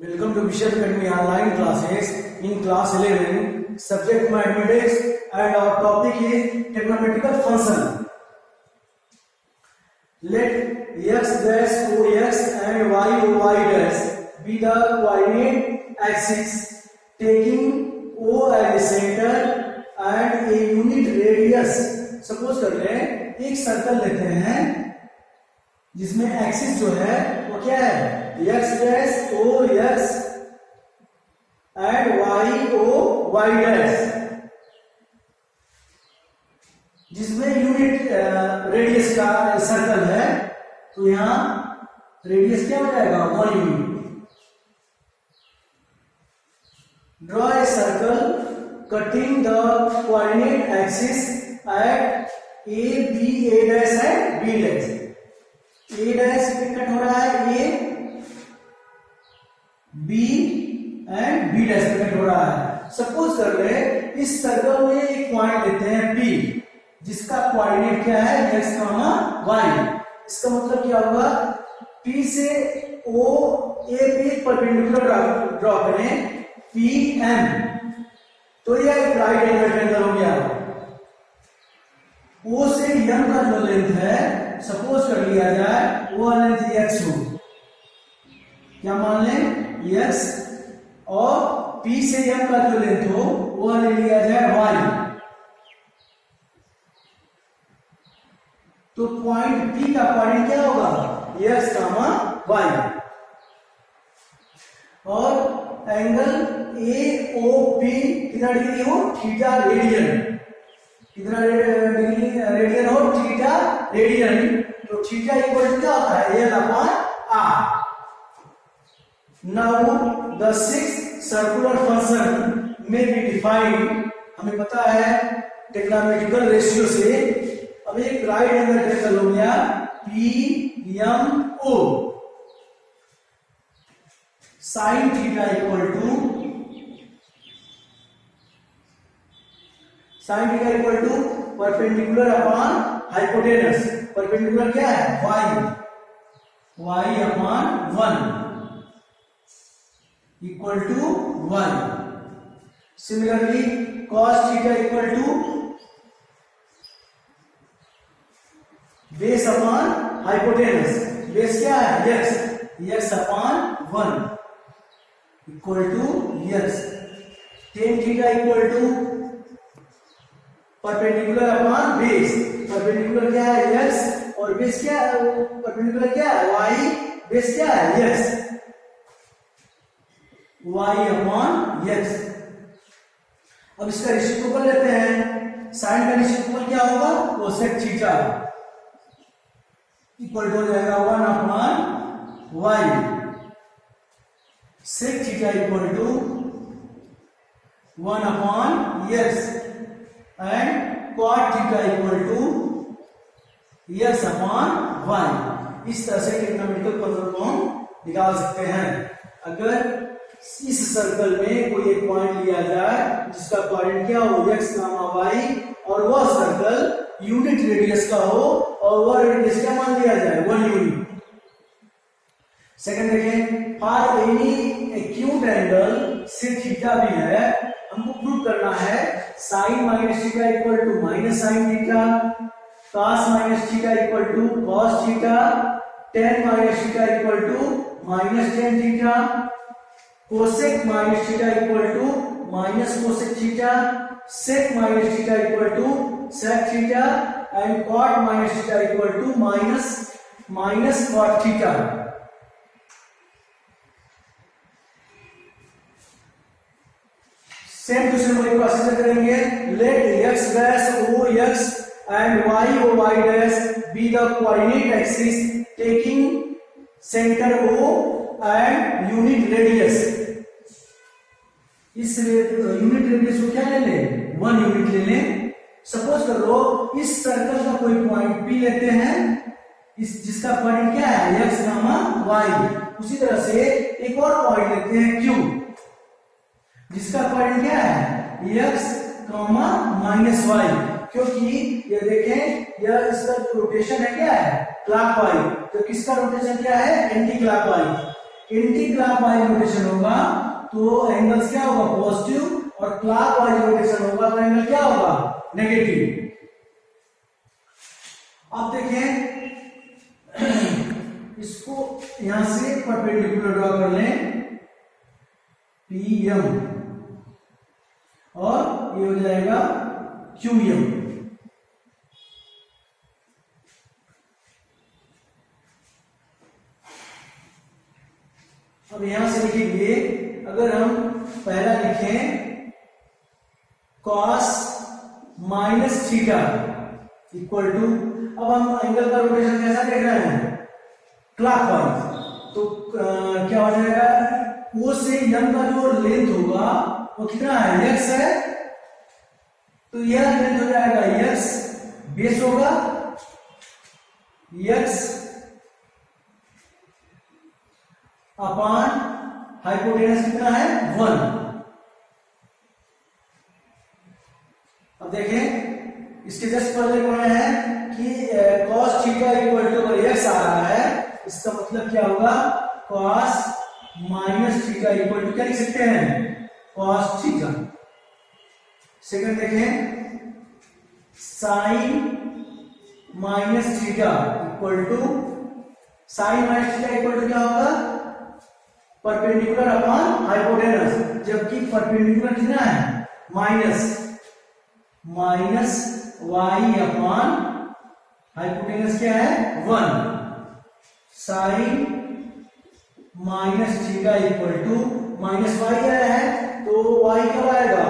Welcome to Vishal Academy online classes. In class 11, subject mathematics and our topic is trigonometrical function. Let x dash ox and y dash be the coordinate axis, taking O as a center and a unit radius. Suppose कर लें एक circle लेते हैं जिसमें axis जो है वो क्या है x dash o x and y o y dash, जिसमें यूनिट रेडियस का सर्कल है, तो यहां रेडियस क्या हो जाएगा 1 unit. Draw a circle cutting the coordinate axis at a b a dash and b dash. A dash पे cut हो रहा है ए, बी एंड बी डैश पे कट हो रहा है. सपोज कर ले इस सर्कल में एक पॉइंट लेते हैं पी, जिसका कोऑर्डिनेट क्या है x, y. इसका मतलब क्या होगा, P से O A पे परपेंडिकुलर ड्रॉ करें PM, तो यह एक राइट एंगल ट्रायंगल हो गया. O से M का जो लेंथ है, सपोज कर लिया जाए वो लेंथ x हो, क्या मान लें x, और P से M का जो लेंथ हो वो ले लिया जाए y. तो पॉइंट P का कोऑर्डिनेट क्या होगा x, y. और एंगल AOP कितना डिग्री हो, थीटा रेडियन. कितना रेडियन हो, थीटा रेडियन. तो थीटा इक्वल टू क्या होता है L upon R. Now the six circular function में बी डिफाइंड. हमें पता है ट्रिग्नोमेट्रिकल रेशियो से. अब एक राइट एंगल ट्रायंगल हो गया PMO. Sine theta equal to perpendicular upon hypotenuse. Perpendicular क्या है y upon 1 equal to 1. Similarly cos theta equal to base upon hypotenuse. Base क्या है x upon 1 equal to x. tan theta equal to perpendicular upon base. Perpendicular क्या है x और base क्या है, perpendicular क्या है y, बेस क्या है x, y अपॉन x. अब इसका रेसिप्रोकल लेते हैं. साइन का रेसिप्रोकल क्या होगा, कोसेक थीटा इक्वल टू हो जाएगा 1 upon y. Sec theta equal to 1 upon x and cot theta equal to x upon y. इस तरह से ट्रिग्नोमेट्रिकल फंक्शन को हम निकाल सकते हैं. अगर इस सर्कल में कोई एक पॉइंट लिया जाए जिसका कोऑर्डिनेट क्या हो x, y, और वह सर्कल यूनिट रेडियस का हो और वह रेडियस क्या मान लिया जाए 1 यूनिट. सेकंड देखें, फॉर एनी एक्यूट एंगल से थीटा भी है, हमको प्रूव करना है sine minus theta equal to minus sine theta, cos minus theta equal to cos theta, tan minus theta equal to minus tan theta, cosec minus theta equal to minus cosec theta, sec minus theta equal to sec theta, and cot minus theta equal to minus cot theta. Same question वही procedure करेंगे. Let x dash o x and y o y dash be the coordinate axis, taking centre o and unit radius. इस unit radius को क्या ले लें 1 unit ले लें. Suppose कर लो इस सर्कल का कोई पॉइंट P लेते हैं, इस जिसका कोऑर्डिनेट क्या है x, y. उसी तरह से एक और पॉइंट लेते हैं Q, जिसका कोऑर्डिनेट क्या है x, माइनस y. क्योंकि ये देखें यह इसका रोटेशन है क्या है क्लॉकवाइज, तो किसका रोटेशन क्या है anti clockwise. Anti clockwise rotation होगा तो एंगल क्या होगा, पॉजिटिव, और क्लॉकवाइज रोटेशन होगा तो एंगल क्या होगा, नेगेटिव। अब देखें इसको यहां से परपेंडिकुलर ड्रॉ कर लें, PM, और ये हो जाएगा QM। अब यहां से लिखेंगे, अगर हम पहला लिखें cos minus theta equal to, अब हम एंगल का रोटेशन कैसा देख रहे हैं, क्लॉकवाइज, तो क्या हो जाएगा, O से M का जो लेंथ होगा वो कितना है, x है, तो यह लेंथ हो जाएगा x, बेस होगा x अपॉन हाइपोटेनस कितना है, 1। अब देखें इसके जस्ट पहले पढ़े हैं कि cos थीटा इक्वल टू अगर x आ रहा है, इसका मतलब क्या होगा, cos minus theta equal to क्या लिख सकते हैं, cos थीटा। सेकंड देखें sin minus theta equal to, sin minus theta equal to क्या होगा, परपेंडिकुलर अपॉन हाइपोटेनस, जबकि परपेंडिकुलर कितना है, माइनस y अपॉन हाइपोटेनस क्या है, 1। Sine minus theta equal to minus y आया है, तो y कब आएगा,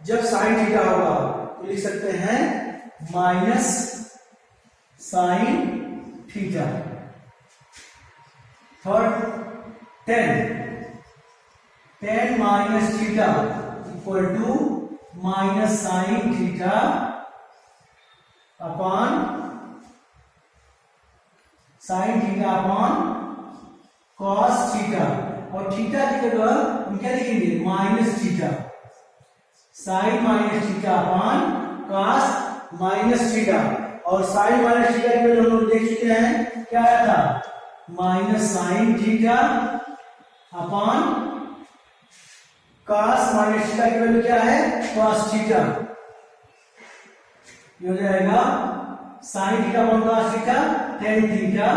जब साइन थीटा होगा, तो लिख सकते हैं minus sine theta. Third tan minus theta equal to minus sine theta upon sine theta upon cos theta, और थीटा की जगह हम क्या लिखेंगे, minus theta, sine minus theta upon cos minus theta, और साइन माइनस थीटा की value हम लोग देख चुके हैं, क्या आया था, minus sine theta upon cos minus theta की वैल्यू क्या है, कॉस थीटा। ये हो जाएगा sine theta upon cos theta, tan theta,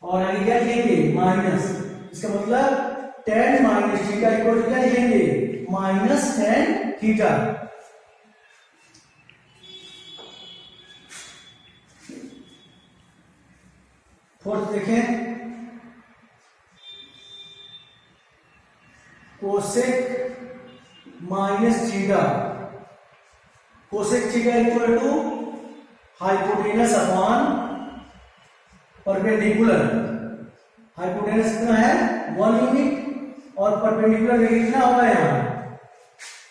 और आगे क्या लिखेंगे, माइनस, इसका मतलब tan minus theta equal to क्या लिखेंगे, माइनस टेन थीटा। फोर्थ देखें, cosec minus theta, cosec theta equal to hypotenuse upon perpendicular, hypotenuse कितना है, 1 यूनिट, और परपेंडिकुलर देखिए कितना होगा, यहाँ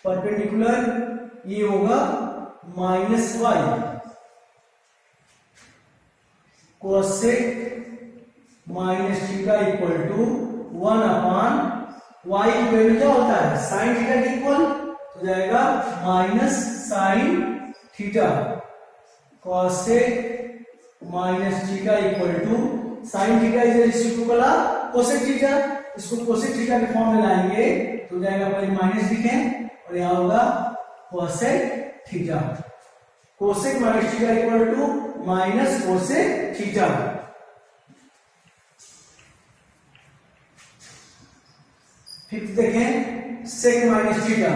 परपेंडिकुलर ये होगा minus y, cosec minus theta equal to 1 upon y की वैल्यू क्या होता है, साइन थीटा के इक्वल, तो जाएगा minus sine theta, cosec minus theta equal to sine theta is reciprocal of cosec theta, इसको कोसेक थीटा के फॉर्म में लाएंगे तो जाएगा, पहले माइनस लिखें और यहां होगा cosec theta, cosec minus theta equal to minus cosec theta. Fifth देखें, sec minus theta,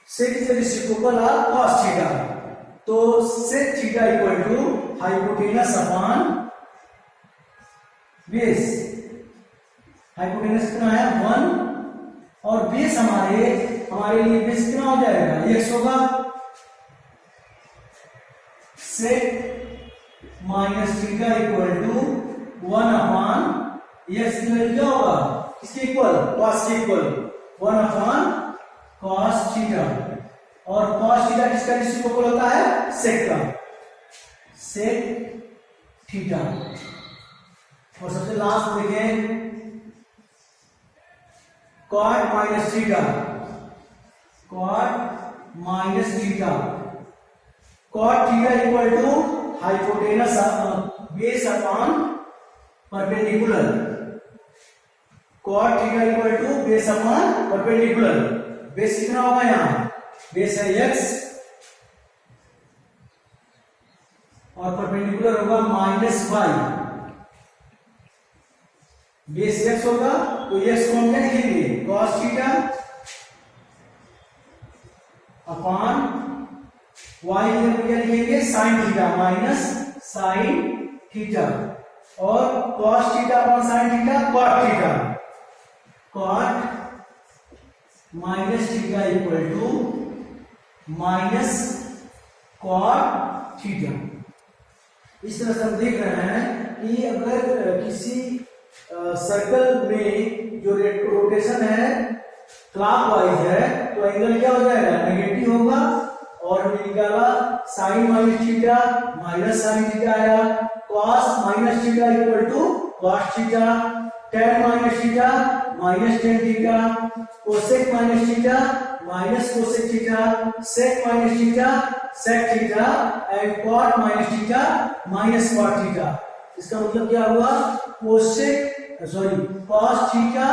sec is reciprocal of cos theta, तो sec theta equal to hypotenuse upon base, hypotenuse कितना है 1, और बेस हमारे लिए बेस कितना हो जाएगा, x होगा, sec minus theta equal to 1 upon x की वैल्यू क्या होगा, किसके इक्वल, cos के इक्वल, 1 अपॉन cos थीटा, और cos थीटा किसका रेसिप्रोकल होता है, सेक का, सेक थीटा। और सबसे लास्ट देखें cot minus theta, cot minus theta, cot theta equal to hypotenuse base upon perpendicular, cot theta equal to base upon perpendicular. Base कितना होगा यहाँ, बेस है x और परपेंडिकुलर होगा -y। बेस x होगा तो x को हम क्या लिखेंगे, cos थीटा अपॉन y क्या लिखेंगे, sin theta minus sin theta, और cos theta upon sin theta cot theta, cot minus theta equal to minus cot theta. इस तरह से हम देख रहे हैं कि अगर किसी सर्कल में जो रोटेशन है क्लॉकवाइज है तो एंगल क्या हो जाएगा, नेगेटिव होगा, और हमने निकाला sine minus theta minus sine theta आया, cos minus theta equal to cos theta, tan minus theta minus tan theta, cosec minus theta minus cosec theta, sec minus theta sec theta, and cot minus theta minus cot theta. इसका मतलब क्या हुआ, cos theta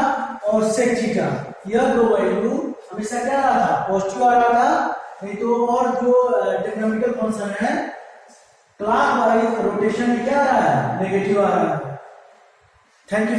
और sec theta, यह दो value हमेशा क्या रहा था, पॉजिटिव आ रहा था, नहीं तो और जो ट्रिग्नोमेट्रिकल फंक्शन है क्लॉकवाइज रोटेशन में क्या आ रहा है, नेगेटिव आ रहा है। Thank you.